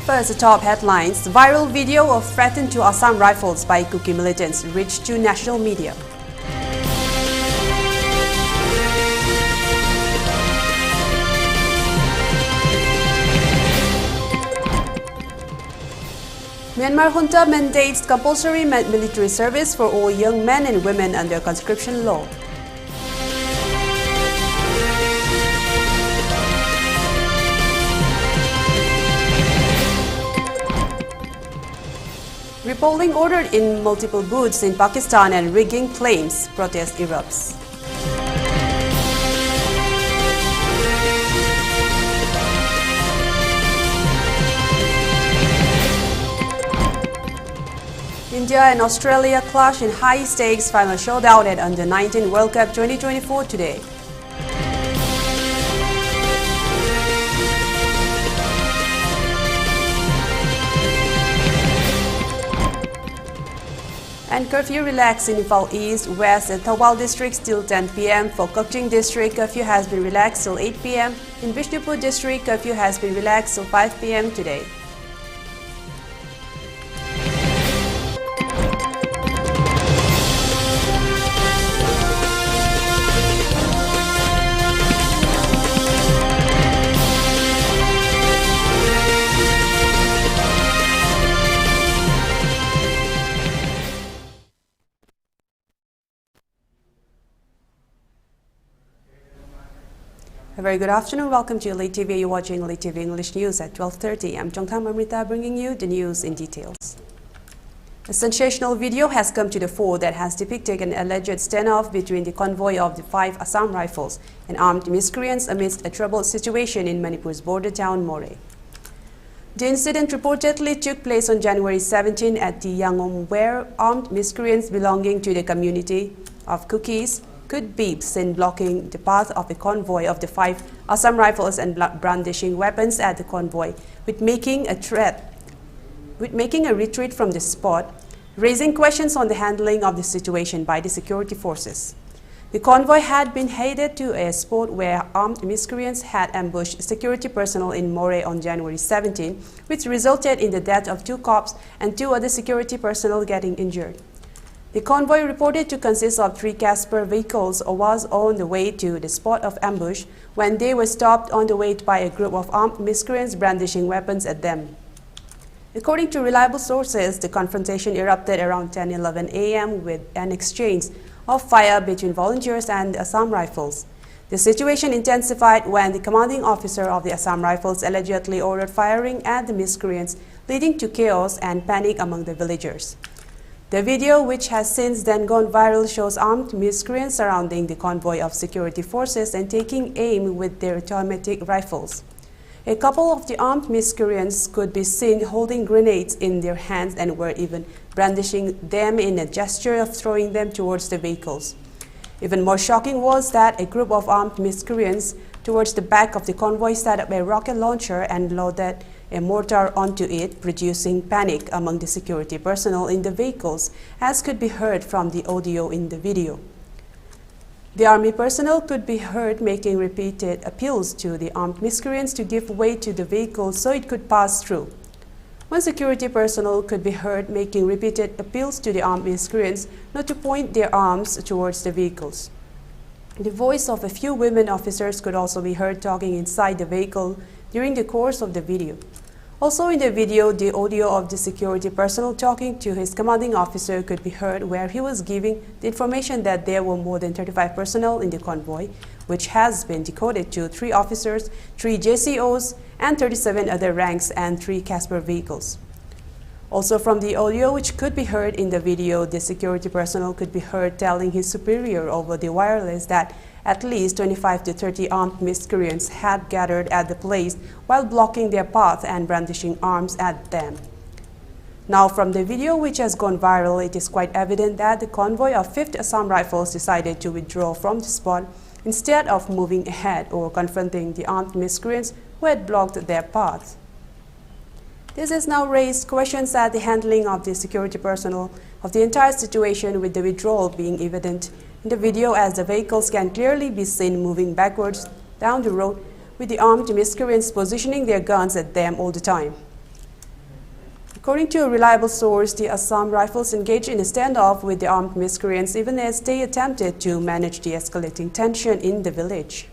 First, the top headlines. Viral video of threat to Assam Rifles by Kuki militants reached to national media. Myanmar junta mandates compulsory military service for all young men and women under conscription law. Repolling ordered in multiple booths in Pakistan and rigging claims. Protest erupts. India and Australia clash in high-stakes final showdown at Under-19 World Cup 2024 today. And curfew relaxed in Imphal East, West and Thawal districts till 10 p.m. For Kokching district, curfew has been relaxed till 8 p.m. In Bishnupur district, curfew has been relaxed till 5 p.m. today. A very good afternoon. Welcome to ELITETV. You're watching ELITETV English News at 12:30. I'm Chongtham, Amrita, bringing you the news in details. A sensational video has come to the fore that has depicted an alleged standoff between the convoy of the 5 Assam Rifles and armed miscreants amidst a troubled situation in Manipur's border town, Moray. The incident reportedly took place on January 17 at the Yangom, where armed miscreants belonging to the community of Kukis could be seen blocking the path of a convoy of the 5 Assam Rifles and brandishing weapons at the convoy, with making a retreat from the spot, raising questions on the handling of the situation by the security forces. The convoy had been headed to a spot where armed miscreants had ambushed security personnel in Moray on January 17, which resulted in the death of 2 cops and 2 other security personnel getting injured. The convoy, reported to consist of 3 Casper vehicles, was on the way to the spot of ambush when they were stopped on the way by a group of armed miscreants brandishing weapons at them. According to reliable sources, the confrontation erupted around 10:11 a.m. with an exchange of fire between volunteers and the Assam Rifles. The situation intensified when the commanding officer of the Assam Rifles allegedly ordered firing at the miscreants, leading to chaos and panic among the villagers. The video, which has since then gone viral, shows armed miscreants surrounding the convoy of security forces and taking aim with their automatic rifles. A couple of the armed miscreants could be seen holding grenades in their hands and were even brandishing them in a gesture of throwing them towards the vehicles. Even more shocking was that a group of armed miscreants towards the back of the convoy set up a rocket launcher and loaded a mortar onto it, producing panic among the security personnel in the vehicles, as could be heard from the audio in the video. The army personnel could be heard making repeated appeals to the armed miscreants to give way to the vehicle so it could pass through. One security personnel could be heard making repeated appeals to the armed miscreants not to point their arms towards the vehicles. The voice of a few women officers could also be heard talking inside the vehicle during the course of the video. Also in the video, the audio of the security personnel talking to his commanding officer could be heard, where he was giving the information that there were more than 35 personnel in the convoy, which has been decoded to 3 officers, 3 JCOs, and 37 other ranks and 3 Casper vehicles. Also from the audio, which could be heard in the video, the security personnel could be heard telling his superior over the wireless that at least 25 to 30 armed miscreants had gathered at the place while blocking their path and brandishing arms at them. Now from the video, which has gone viral, it is quite evident that the convoy of 5th Assam Rifles decided to withdraw from the spot instead of moving ahead or confronting the armed miscreants who had blocked their path. This has now raised questions at the handling of the security personnel of the entire situation, with the withdrawal being evident in the video, as the vehicles can clearly be seen moving backwards down the road with the armed miscreants positioning their guns at them all the time. According to a reliable source, the Assam Rifles engaged in a standoff with the armed miscreants even as they attempted to manage the escalating tension in the village.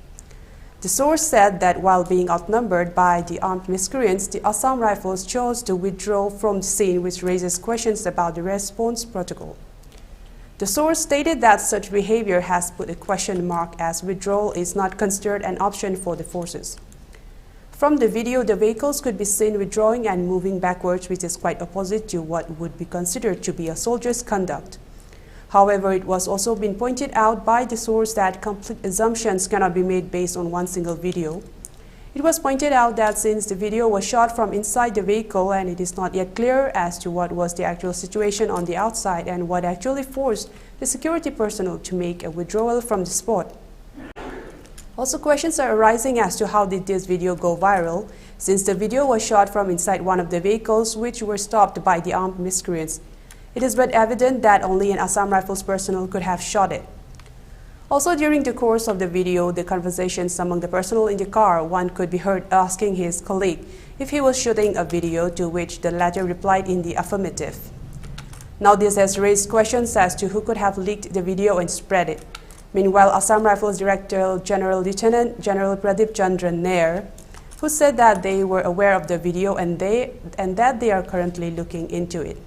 The source said that while being outnumbered by the armed miscreants, the Assam Rifles chose to withdraw from the scene, which raises questions about the response protocol. The source stated that such behavior has put a question mark as withdrawal is not considered an option for the forces. From the video, the vehicles could be seen withdrawing and moving backwards, which is quite opposite to what would be considered to be a soldier's conduct. However, it was also been pointed out by the source that complete assumptions cannot be made based on one single video. It was pointed out that since the video was shot from inside the vehicle and it is not yet clear as to what was the actual situation on the outside and what actually forced the security personnel to make a withdrawal from the spot. Also, questions are arising as to how did this video go viral, since the video was shot from inside one of the vehicles which were stopped by the armed miscreants. It is but evident that only an Assam Rifles personnel could have shot it. Also, during the course of the video, the conversations among the personnel in the car, one could be heard asking his colleague if he was shooting a video, to which the latter replied in the affirmative. Now, this has raised questions as to who could have leaked the video and spread it. Meanwhile, Assam Rifles Director General Lieutenant General Pradeep Chandra Nair, who said that they were aware of the video and that they are currently looking into it.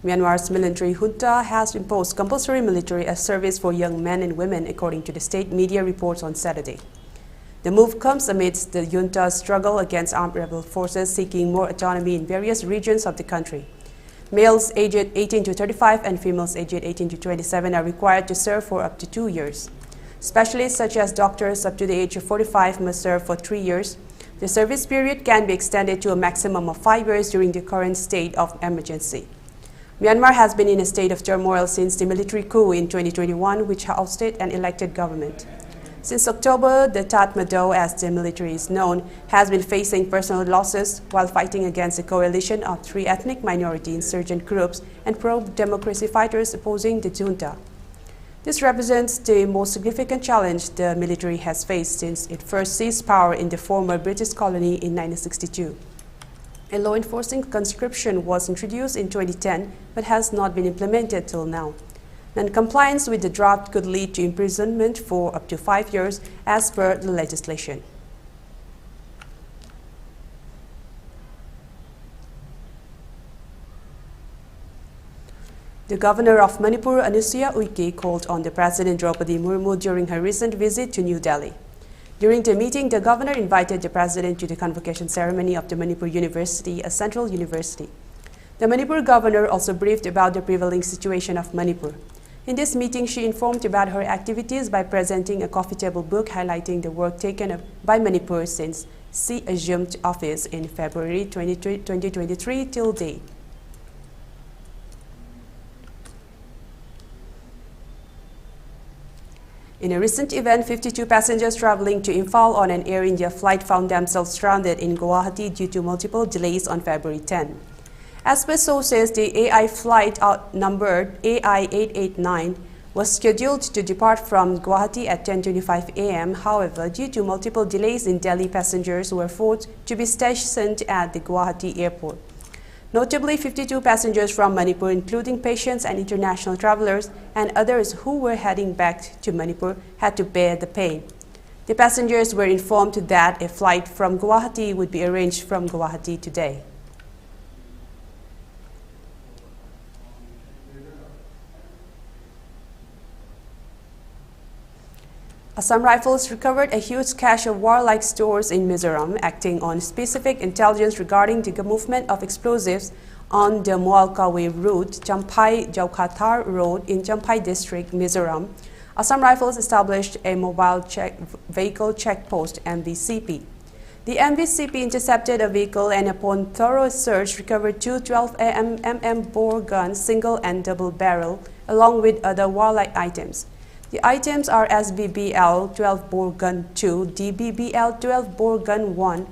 Myanmar's military junta has imposed compulsory military service for young men and women, according to the state media reports on Saturday. The move comes amidst the junta's struggle against armed rebel forces seeking more autonomy in various regions of the country. Males aged 18 to 35 and females aged 18 to 27 are required to serve for up to 2 years. Specialists such as doctors up to the age of 45 must serve for 3 years. The service period can be extended to a maximum of 5 years during the current state of emergency. Myanmar has been in a state of turmoil since the military coup in 2021, which ousted an elected government. Since October, the Tatmadaw, as the military is known, has been facing personal losses while fighting against a coalition of 3 ethnic minority insurgent groups and pro-democracy fighters opposing the junta. This represents the most significant challenge the military has faced since it first seized power in the former British colony in 1962. A law enforcing conscription was introduced in 2010 but has not been implemented till now. Non-compliance with the draft could lead to imprisonment for up to 5 years as per the legislation. The governor of Manipur, Anusuya Uike, called on the President Draupadi Murmu during her recent visit to New Delhi. During the meeting, the governor invited the president to the convocation ceremony of the Manipur University, a central university. The Manipur governor also briefed about the prevailing situation of Manipur. In this meeting, she informed about her activities by presenting a coffee table book highlighting the work taken up by Manipur since she assumed office in February 2023 till date. In a recent event, 52 passengers traveling to Imphal on an Air India flight found themselves stranded in Guwahati due to multiple delays on February 10. As per sources, the AI flight numbered AI-889 was scheduled to depart from Guwahati at 10:25 a.m. However, due to multiple delays in Delhi, passengers were forced to be stationed at the Guwahati airport. Notably, 52 passengers from Manipur, including patients and international travelers and others who were heading back to Manipur, had to bear the pain. The passengers were informed that a flight from Guwahati would be arranged from Guwahati today. Assam Rifles recovered a huge cache of warlike stores in Mizoram, acting on specific intelligence regarding the movement of explosives on the Moalkawe route, Champhai-Jaukhathar Road in Champhai district, Mizoram. Assam Rifles established a mobile vehicle checkpost, MVCP. The MVCP intercepted a vehicle and upon thorough search recovered 2 12mm bore guns, single and double barrel, along with other warlike items. The items are SBBL 12 bore gun 2, DBBL 12 bore gun 1,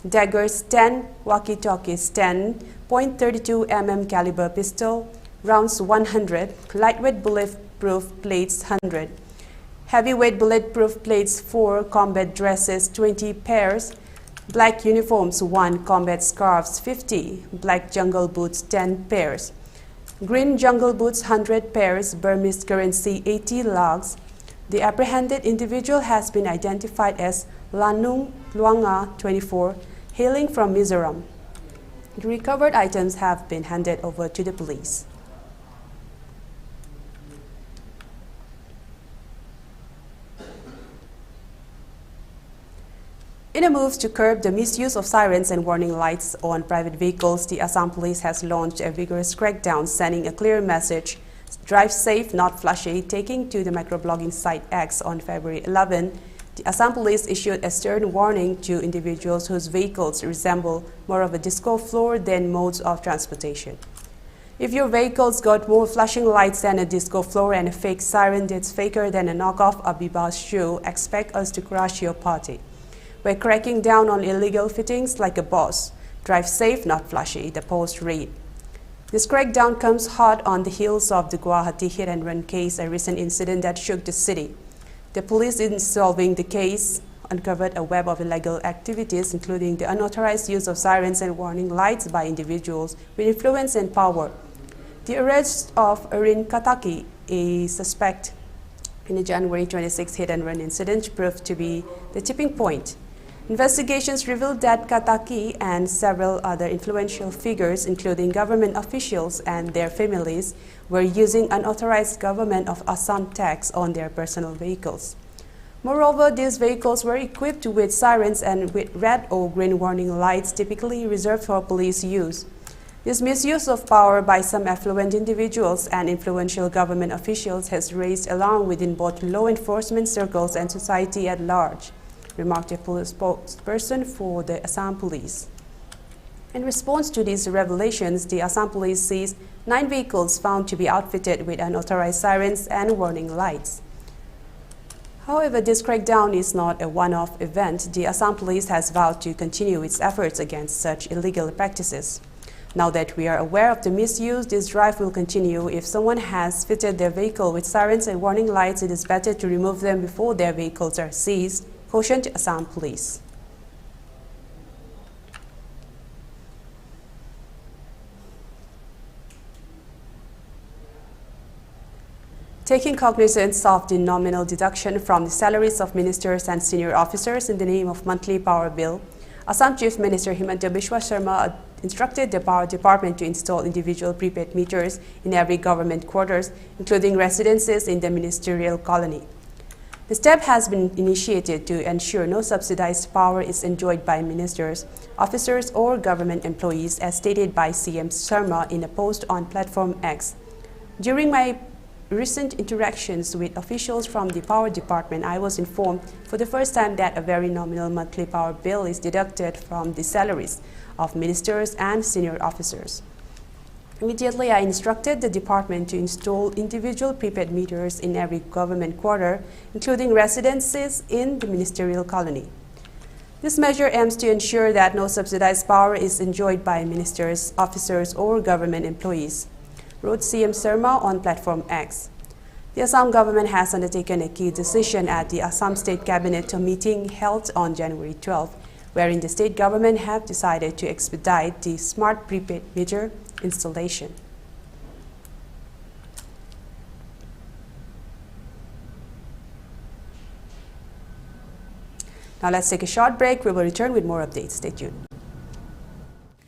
daggers 10, walkie-talkies 10, .32 mm caliber pistol, rounds 100, lightweight bulletproof plates 100, heavyweight bulletproof plates 4, combat dresses 20 pairs, black uniforms 1, combat scarves 50, black jungle boots 10 pairs, green jungle boots 100 pairs, Burmese currency 80 lakhs. The apprehended individual has been identified as Lanung Luanga, 24, hailing from Mizoram. The recovered items have been handed over to the police. In a move to curb the misuse of sirens and warning lights on private vehicles, the Assam Police has launched a vigorous crackdown, sending a clear message: drive safe, not flashy. Taking to the microblogging site X on February 11, the Assam Police issued a stern warning to individuals whose vehicles resemble more of a disco floor than modes of transportation. If your vehicle's got more flashing lights than a disco floor and a fake siren that's faker than a knockoff Abiba's shoe, expect us to crush your party. We're cracking down on illegal fittings like a boss. Drive safe, not flashy, the post read. This crackdown comes hot on the heels of the Guwahati hit-and-run case, a recent incident that shook the city. The police, in solving the case, uncovered a web of illegal activities, including the unauthorized use of sirens and warning lights by individuals with influence and power. The arrest of Arin Kataki, a suspect in the January 26 hit-and-run incident, proved to be the tipping point. Investigations revealed that Kataki and several other influential figures, including government officials and their families, were using unauthorized government of Assam tax on their personal vehicles. Moreover, these vehicles were equipped with sirens and with red or green warning lights typically reserved for police use. This misuse of power by some affluent individuals and influential government officials has raised alarm within both law enforcement circles and society at large, remarked a police spokesperson for the Assam Police. In response to these revelations, the Assam Police seized 9 vehicles found to be outfitted with unauthorized sirens and warning lights. However, this crackdown is not a one-off event. The Assam Police has vowed to continue its efforts against such illegal practices. Now that we are aware of the misuse, this drive will continue. If someone has fitted their vehicle with sirens and warning lights, it is better to remove them before their vehicles are seized, cautioned Assam Police. Taking cognizance of the nominal deduction from the salaries of ministers and senior officers in the name of monthly power bill, Assam Chief Minister Himanta Biswa Sharma instructed the Power Department to install individual prepaid meters in every government quarters, including residences in the ministerial colony. The step has been initiated to ensure no subsidized power is enjoyed by ministers, officers, or government employees, as stated by CM Sharma in a post on Platform X. During my recent interactions with officials from the Power Department, I was informed for the first time that a very nominal monthly power bill is deducted from the salaries of ministers and senior officers. Immediately, I instructed the department to install individual prepaid meters in every government quarter, including residences in the ministerial colony. This measure aims to ensure that no subsidized power is enjoyed by ministers, officers, or government employees, wrote CM Sharma on Platform X. The Assam government has undertaken a key decision at the Assam State Cabinet meeting held on January 12, wherein the state government have decided to expedite the smart prepaid meter installation. Now let's take a short break. We will return with more updates. Stay tuned.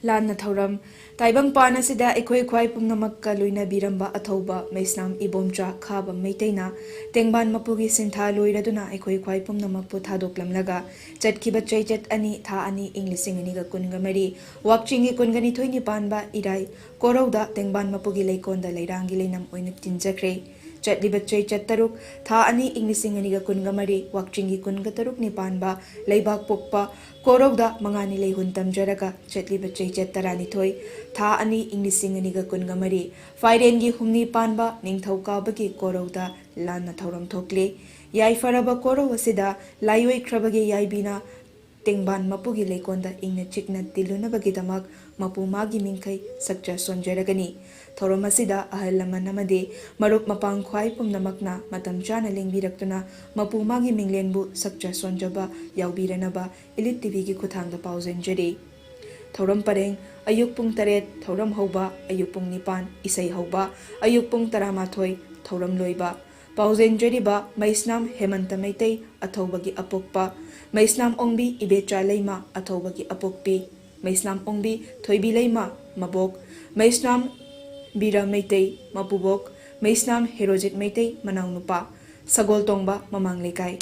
Lan Nathoram, Taibang Panasida, Equai Pungamaka Luina Biramba Atoba, Maisnam Ibomja, Kaba, Maitena, Tengban Mapugi Sinta Luiraduna, Equai Punamapu Tadoklam Laga, Jet Kiba Jet Ani, Ta Ani, English Iniga Kungamari, Wakching Kungani Twini Panba, Idai, Koroda, Tengban Mapugi Lakonda, Lairangilinam, Uinitin Zakre. Jet Libatre Chetaruk, Ta Ani English Iniga Kungamari, Wakchingi Kungataruk Nipanba, Laibak Pokpa, Koroda, Mangani Lehuntam Jaraga, Jet Libatre Chetarani Toy, Ta Ani English Iniga Kungamari, Firengi Humni Panba, Ningtauka Baki Koroda, Lan Nathoram Tokle, Yai Faraba Koro Wasida, Laiwe Krabagi Yaibina, Tengban Mapugi Lekonda Ingna Chikna Tiluna Bagidamak Mapu Magi Minkai Sakja Sonjaragani Thoromasida Ahalamanamade Marup Mapang Kwai Pumnamakna Matam Jana Lingbirakuna Mapu Magi Minglenbu Sakja Sonjaba Yaubiranaba ELITETV Kutanga Pausen Jade Thoram Pareng Ayuk Pung Taret Thoram Hoba Ayuk Pung Nipan Isai Hoba Ayuk Pung Taramathoi Thoram Loiba Pausen Jadiba Maisnam Hemanta Maitei Athobagi Apokpa Maisnam Ongbi Ibecha Leima Athobagi Apokpi Maisnam Ongbi Thoibi Leima Mabok Maisnam Bira Maitei Mapubok Maisnam Herojit Maitei Manang Nupa Sagol Tongba Mamang Lekai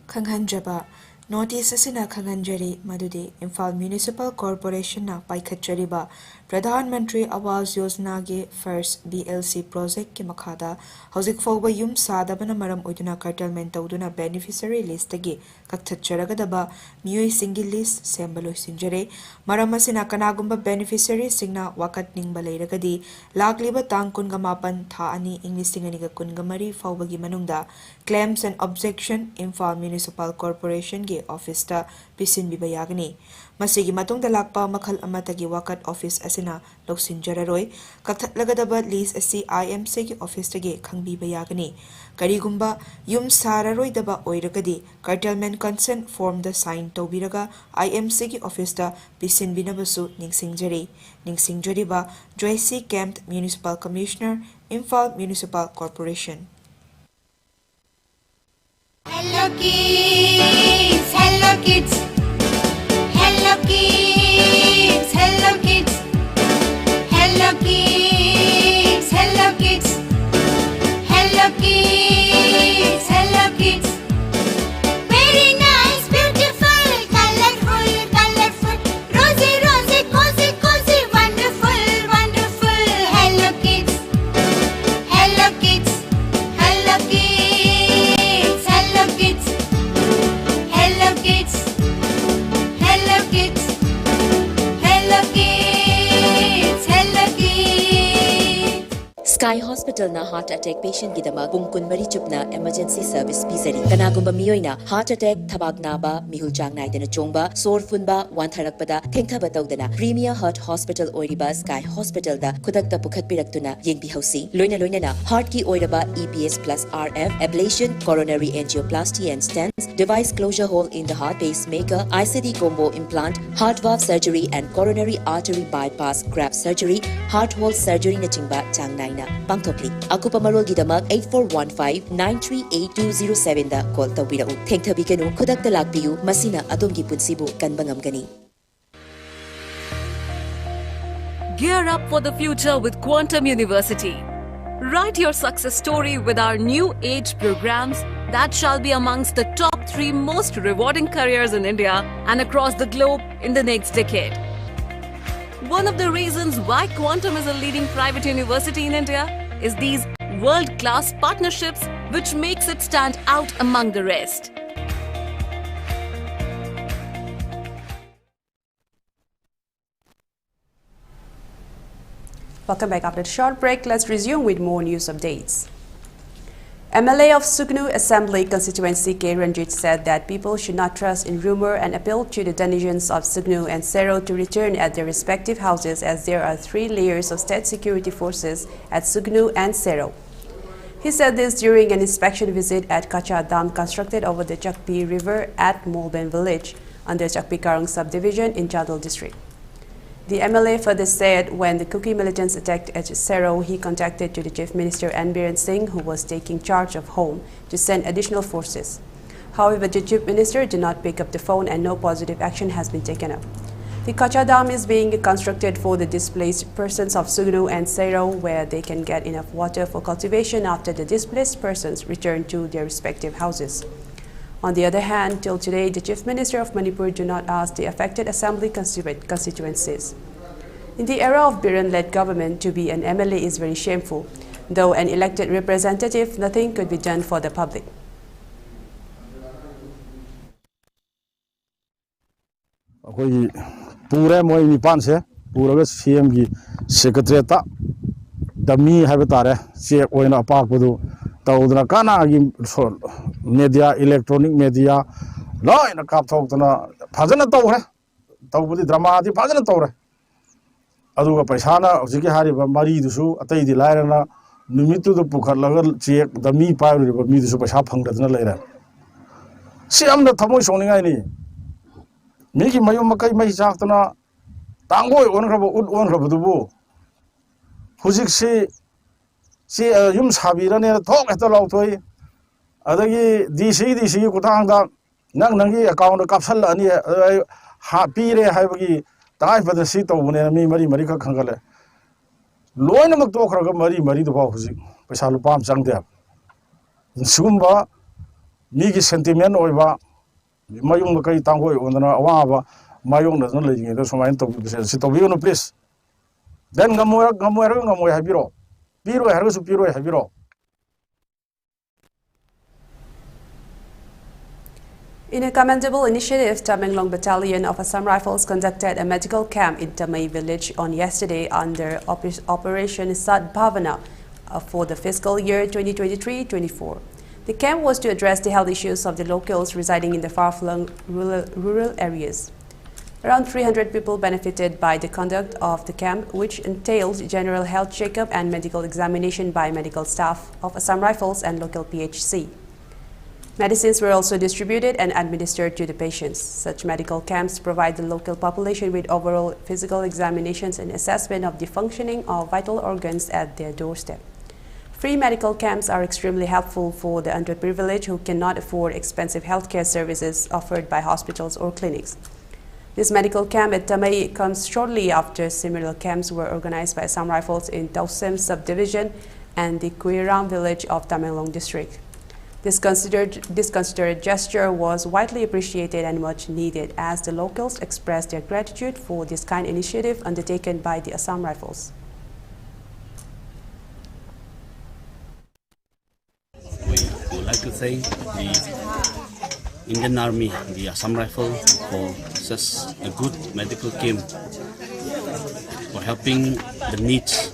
Khanghanjaba Notice asina Khanghanjari Madudi Imphal Municipal Corporation na Paikhatjariba Pradhan Mantri Awas Yojana ge First BLC project ki makhada Hauzik Fawba Yum Sadabana Maram Oiduna curtailment tawduna beneficiary list gi kakthatjaragadaba Miyoi single list sembalo sinjare Maram asina kanagumba beneficiary singna wakat ningba leiragadi lagliba tang kunga mapan tha ani English singaniga kunga mari fawba gi manungda claims and objection Imphal Municipal Corporation ge office ta pisin bibayagani Masigi matungda lakpa makhal amatagi wakat office asina loksin jararoi kakthatlagadaba list asi IMC gi office tagi khangbi bayagani karigumba yum sararoi daba oiragadi curtailment consent form the sign tobiraga IMC gi office ta pisin binabasu ningsingjariba Joyce Camp Municipal Commissioner Imphal Municipal Corporation Hello kids, hello kids. Hello kids, hello kids. Hello kids, hello kids. Hello kids, hello kids. Very nice, beautiful, colorful, colorful. Rosy, rosy, cozy, cozy, wonderful, wonderful. Hello kids, hello kids, hello kids. Hello kids, hello kids, hello kids, hello kids, hello kids. Sky Hospital na heart attack patient gidama pungkun mari chupna emergency service pizari kanagumba miyoina heart attack thabak naba mihul chang naidana chongba sor funba wantharakpada thengthaba tawdana Premier Heart Hospital oiriba Sky Hospital da khudakta pukhat piraktuna yengbi hausi loina na heart ki oiraba EPS plus RF ablation coronary angioplasty and stents device closure hole in the heart pacemaker ICD combo implant heart valve surgery and coronary artery bypass graft surgery heart hole surgery na chingba chang naina Pangthopli Akupa Marol Gidamak 8415-938-207 da call tawbirau thengthabikanu khudakta lakpiyu masina adumgi punsibu kanbangam gani Gear up for the future with Quantum University. Write your success story with our new age programs that shall be amongst the top 3 most rewarding careers in India and across the globe in the next decade. One of the reasons why Quantum is a leading private university in India is these world-class partnerships which makes it stand out among the rest. Welcome back after a short break. Let's resume with more news updates. MLA of Sugnu Assembly constituency K. Ranjit said that people should not trust in rumor and appealed to the denizens of Sugnu and Sero to return at their respective houses as there are 3 layers of state security forces at Sugnu and Sero. He said this during an inspection visit at Kacha Dam constructed over the Chakpi River at Molben village under Chakpi Karang subdivision in Chadal district. The MLA further said when the Kuki militants attacked at Sero, he contacted to the Chief Minister Biren Singh, who was taking charge of home, to send additional forces. However, the Chief Minister did not pick up the phone and no positive action has been taken up. The Kacha Dam is being constructed for the displaced persons of Sugnu and Sero, where they can get enough water for cultivation after the displaced persons return to their respective houses. On the other hand, till today, the Chief Minister of Manipur do not ask the affected assembly constituencies. In the era of Biren-led government, to be an MLA is very shameful. Though an elected representative, nothing could be done for the public. पूरे मोई निपान से पूरा CM की secretariat दमी है तारे check पाकपदु तौदना काना media electronic media loina kap thokna phajana tawre tawbudi drama di phajana tawre aduga paisana hojiki hariba mari dusu atai di lairana numitu du pukhatlaga check da mi pairu mi dusu paisa phangdadna leira si amna thamoi soningai ni migi mayum makai mai jaktana tangoi ongraba ut ongraba dubu hujik si yum sabirane thok heta lauthoi adagi dc kutangda nangi account kapsal ani ha pire haibagi tai padasi tawune mi mari ka khangale loina mak to khraga mari do ba huji paisa lupam changde sugumba migi sentiment oiba mayung kai tangoi ondana awa mayung na lejinge do somain to si to biuno please then ngamoy habiro piro hargo piro habiro. In a commendable initiative, Tamenglong Battalion of Assam Rifles conducted a medical camp in Tamai village on yesterday under Operation Sat Bhavana for the fiscal year 2023-24. The camp was to address the health issues of the locals residing in the far-flung rural areas. Around 300 people benefited by the conduct of the camp, which entailed general health checkup and medical examination by medical staff of Assam Rifles and local PHC. Medicines were also distributed and administered to the patients. Such medical camps provide the local population with overall physical examinations and assessment of the functioning of vital organs at their doorstep. Free medical camps are extremely helpful for the underprivileged who cannot afford expensive healthcare services offered by hospitals or clinics. This medical camp at Tamai comes shortly after similar camps were organized by Assam Rifles in Tausem subdivision and the Kuiram village of Tamenglong district. This considered gesture was widely appreciated and much needed as the locals expressed their gratitude for this kind initiative undertaken by the Assam Rifles. We would like to thank the Indian Army, the Assam Rifle, for such a good medical camp, for helping the needs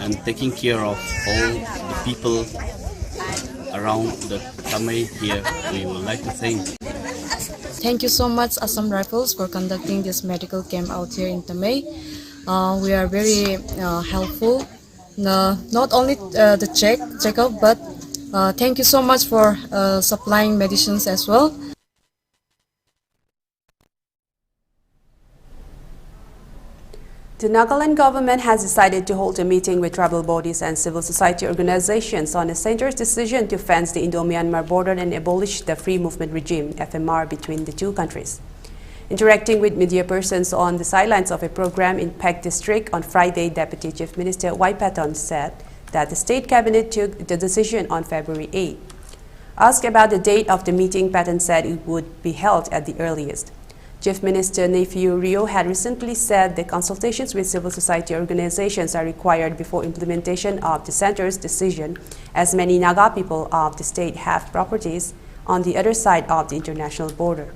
and taking care of all the people around the Tamai here. We would like to thank. Thank you so much, Assam Rifles, for conducting this medical camp out here in Tamai. We are very helpful, not only the checkup, but thank you so much for supplying medicines as well. The Nagaland government has decided to hold a meeting with tribal bodies and civil society organizations on the center's decision to fence the Indo-Myanmar border and abolish the free movement regime, FMR, between the two countries. Interacting with media persons on the sidelines of a program in Peck District on Friday, Deputy Chief Minister Y. Patton said that the state cabinet took the decision on February 8. Asked about the date of the meeting, Patton said it would be held at the earliest. Chief Minister Nephew Rio had recently said that consultations with civil society organizations are required before implementation of the center's decision, as many Naga people of the state have properties on the other side of the international border.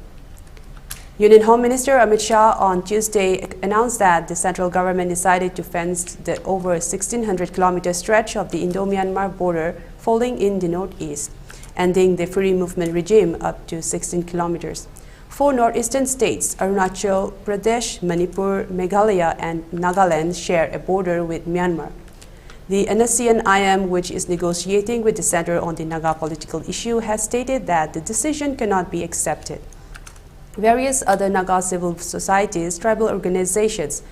Union Home Minister Amit Shah on Tuesday announced that the central government decided to fence the over 1,600-kilometer stretch of the Indo-Myanmar border falling in the northeast, ending the free movement regime up to 16 kilometers. Four northeastern states, Arunachal Pradesh, Manipur, Meghalaya, and Nagaland, share a border with Myanmar. The ASEAN IM, which is negotiating with the center on the Naga political issue, has stated that the decision cannot be accepted. Various other Naga civil societies, tribal organizations,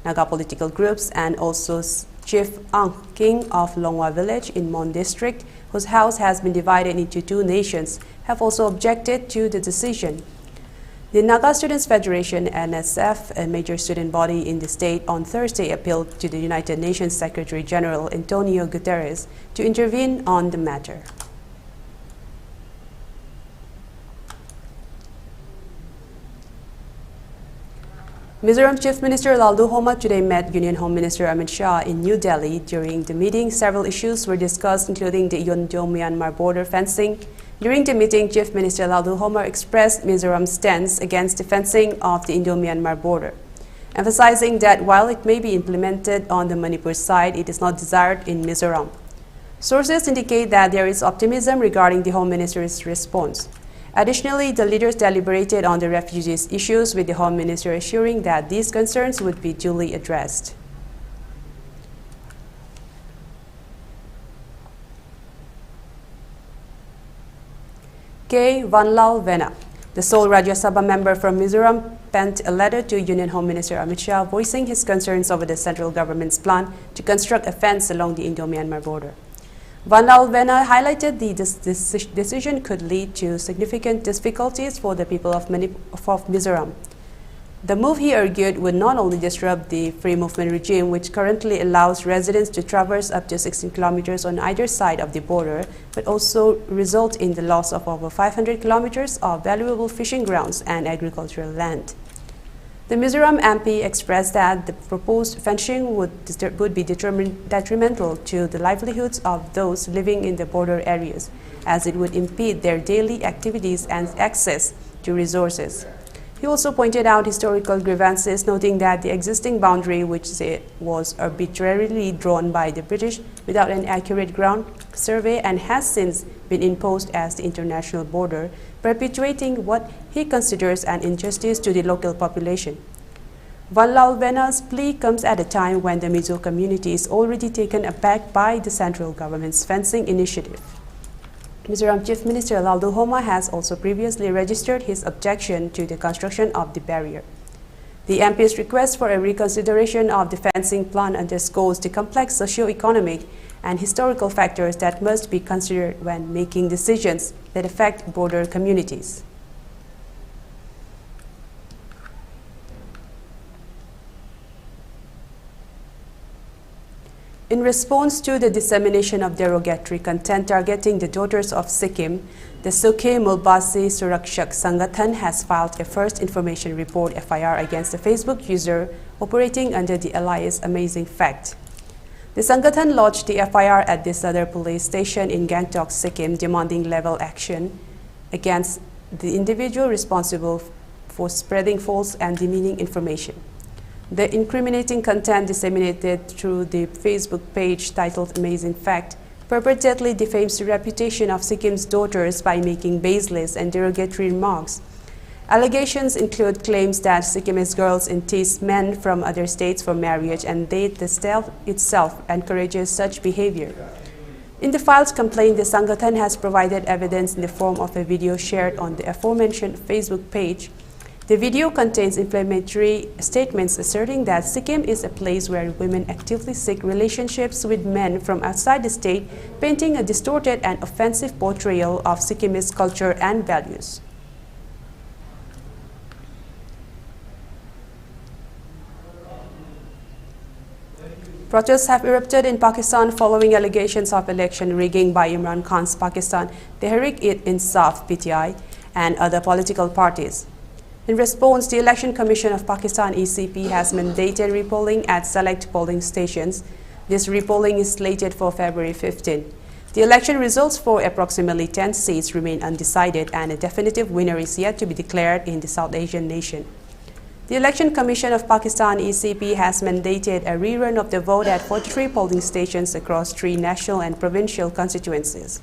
Naga political groups, and also Chief Ang King of Longwa village in Mon district, whose house has been divided into two nations, have also objected to the decision. The Naga Students Federation, NSF, a major student body in the state, on Thursday appealed to the United Nations Secretary General Antonio Guterres to intervene on the matter. Mizoram Chief Minister Laldu Homa today met Union Home Minister Amit Shah in New Delhi. During the meeting, several issues were discussed, including the Indo-Myanmar border fencing. During the meeting, Chief Minister Laldu Homa expressed Mizoram's stance against the fencing of the Indo-Myanmar border, emphasizing that while it may be implemented on the Manipur side, it is not desired in Mizoram. Sources indicate that there is optimism regarding the Home Minister's response. Additionally, the leaders deliberated on the refugees' issues, with the Home Minister assuring that these concerns would be duly addressed. K. Vanlal Vena, the sole Rajya Sabha member from Mizoram, penned a letter to Union Home Minister Amrita voicing his concerns over the central government's plan to construct a fence along the Indo-Myanmar border. Vanlal Vena highlighted this decision could lead to significant difficulties for the people of Mizoram. The move, he argued, would not only disrupt the free movement regime, which currently allows residents to traverse up to 16 kilometers on either side of the border, but also result in the loss of over 500 kilometers of valuable fishing grounds and agricultural land. The Mizoram MP expressed that the proposed fencing would be detrimental to the livelihoods of those living in the border areas, as it would impede their daily activities and access to resources. He also pointed out historical grievances, noting that the existing boundary, which was arbitrarily drawn by the British without an accurate ground survey and has since been imposed as the international border, perpetuating what he considers an injustice to the local population. Vanlal Vena's plea comes at a time when the Mizo community is already taken aback by the central government's fencing initiative. Mizoram Chief Minister Laldu Homa has also previously registered his objection to the construction of the barrier. The MP's request for a reconsideration of the fencing plan underscores the complex socio-economic and historical factors that must be considered when making decisions that affect border communities. In response to the dissemination of derogatory content targeting the daughters of Sikkim, the Sukhe Mulbasi Surakshak Sangathan has filed a first information report FIR against a Facebook user operating under the alias Amazing Fact. The Sangathan lodged the FIR at the Sadar police station in Gangtok, Sikkim, demanding level action against the individual responsible for spreading false and demeaning information. The incriminating content disseminated through the Facebook page titled Amazing Fact purportedly defames the reputation of Sikkim's daughters by making baseless and derogatory remarks. Allegations include claims that Sikkimese girls entice men from other states for marriage, and that the state itself encourages such behavior. In the filed complaint, the Sangathan has provided evidence in the form of a video shared on the aforementioned Facebook page. The video contains inflammatory statements asserting that Sikkim is a place where women actively seek relationships with men from outside the state, painting a distorted and offensive portrayal of Sikkimese culture and values. Protests have erupted in Pakistan following allegations of election rigging by Imran Khan's Pakistan Tehreek-e-Insaf (PTI) and other political parties. In response, the Election Commission of Pakistan (ECP) has mandated repolling at select polling stations. This repolling is slated for February 15. The election results for approximately 10 seats remain undecided, and a definitive winner is yet to be declared in the South Asian nation. The Election Commission of Pakistan (ECP) has mandated a rerun of the vote at 43 polling stations across 3 national and provincial constituencies.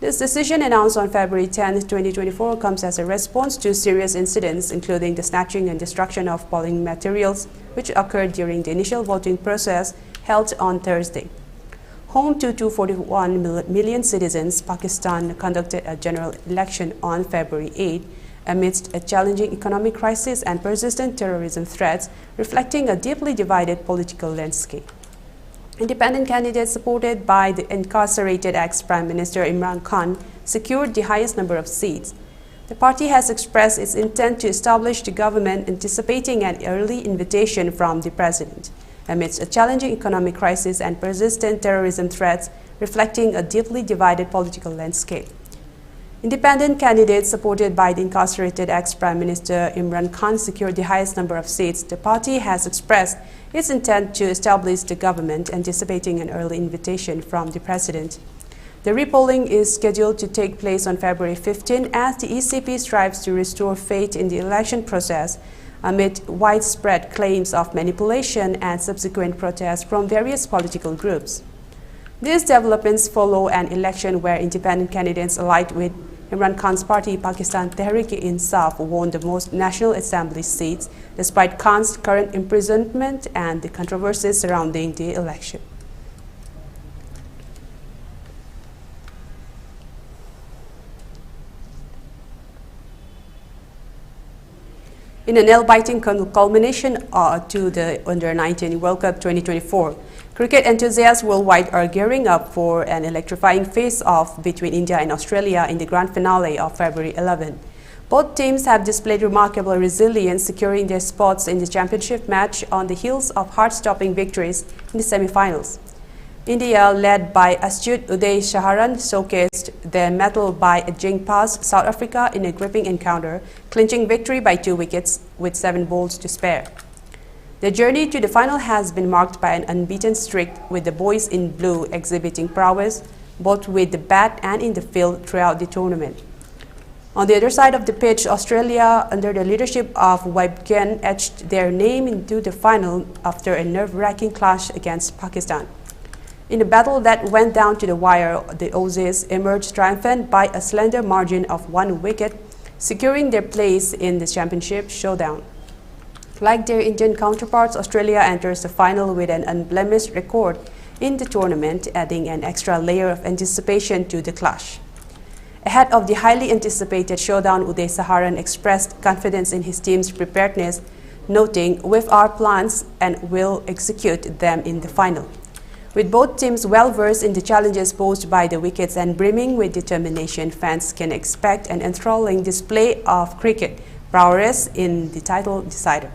This decision, announced on February 10, 2024, comes as a response to serious incidents, including the snatching and destruction of polling materials, which occurred during the initial voting process held on Thursday. Home to 241 million citizens, Pakistan conducted a general election on February 8 amidst a challenging economic crisis and persistent terrorism threats, reflecting a deeply divided political landscape. Independent candidates supported by the incarcerated ex-Prime Minister Imran Khan secured the highest number of seats. The party has expressed its intent to establish the government, anticipating an early invitation from the president, amidst a challenging economic crisis and persistent terrorism threats, reflecting a deeply divided political landscape. Independent candidates supported by the incarcerated ex-Prime Minister Imran Khan secured the highest number of seats. The party has expressed its intent to establish the government, anticipating an early invitation from the president. The repolling is scheduled to take place on February 15 as the ECP strives to restore faith in the election process amid widespread claims of manipulation and subsequent protests from various political groups. These developments follow an election where independent candidates allied with Imran Khan's party, Pakistan Tehreek-e-Insaf, won the most National Assembly seats despite Khan's current imprisonment and the controversies surrounding the election. In a nail-biting culmination to the Under-19 World Cup 2024, cricket enthusiasts worldwide are gearing up for an electrifying face-off between India and Australia in the grand finale of February 11. Both teams have displayed remarkable resilience, securing their spots in the championship match on the heels of heart-stopping victories in the semi-finals. India, led by astute Uday Shaharan, showcased their mettle by edging past South Africa in a gripping encounter, clinching victory by 2 wickets with 7 balls to spare. The journey to the final has been marked by an unbeaten streak, with the boys in blue exhibiting prowess both with the bat and in the field throughout the tournament. On the other side of the pitch, Australia, under the leadership of Wybgen, etched their name into the final after a nerve-wracking clash against Pakistan. In a battle that went down to the wire, the Aussies emerged triumphant by a slender margin of 1 wicket, securing their place in the championship showdown. Like their Indian counterparts, Australia enters the final with an unblemished record in the tournament, adding an extra layer of anticipation to the clash. Ahead of the highly anticipated showdown, Uday Shaharan expressed confidence in his team's preparedness, noting, "We've our plans and will execute them in the final." With both teams well-versed in the challenges posed by the wickets and brimming with determination, fans can expect an enthralling display of cricket prowess in the title decider.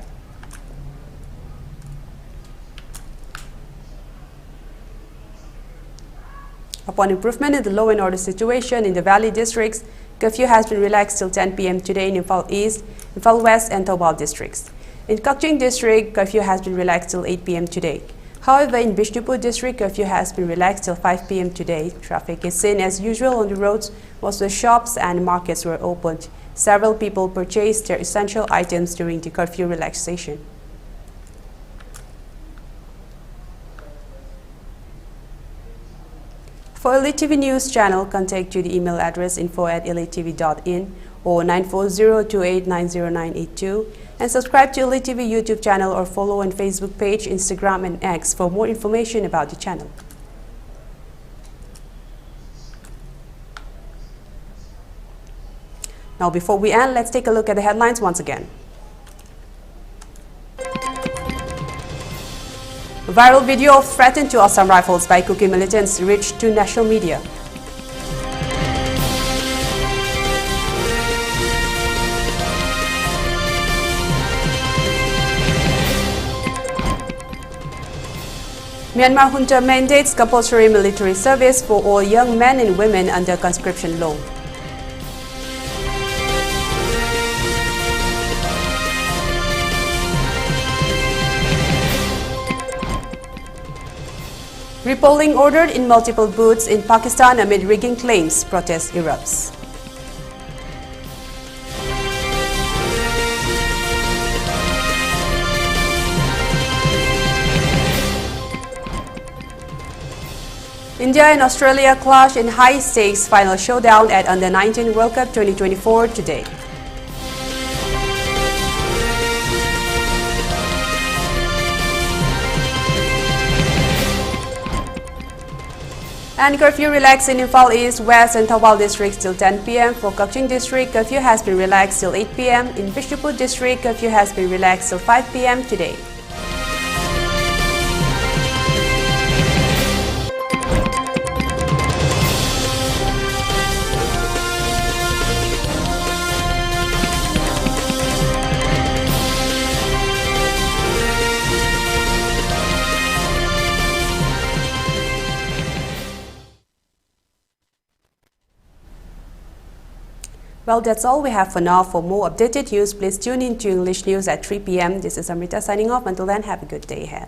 Upon improvement in the law and order situation in the Valley districts, curfew has been relaxed till 10 p.m. today in Imphal East, Imphal West and Thoubal districts. In Kakching district, curfew has been relaxed till 8 p.m. today. However, in Bishnupur district, curfew has been relaxed till 5 p.m. today. Traffic is seen as usual on the roads. Most of the shops and markets were opened. Several people purchased their essential items during the curfew relaxation. For ELITETV News channel, contact to the email address info@elitetv.in or 9402890982 and subscribe to ELITETV YouTube channel or follow on Facebook page, Instagram and X for more information about the channel. Now before we end, let's take a look at the headlines once again. A viral video of threat to Assam Rifles by Kuki militants reached to national media. Myanmar junta mandates compulsory military service for all young men and women under conscription law. Repolling ordered in multiple booths in Pakistan amid rigging claims. Protest erupts. India and Australia clash in high-stakes final showdown at Under-19 World Cup 2024 today. And curfew relaxed in Imphal East, West and Thoubal districts till 10 p.m. For Kakching district, curfew has been relaxed till 8 p.m. In Bishnupur district, curfew has been relaxed till 5 p.m. today. Well, that's all we have for now. For more updated news, please tune in to English News at 3 p.m. This is Amrita signing off. Until then, have a good day ahead.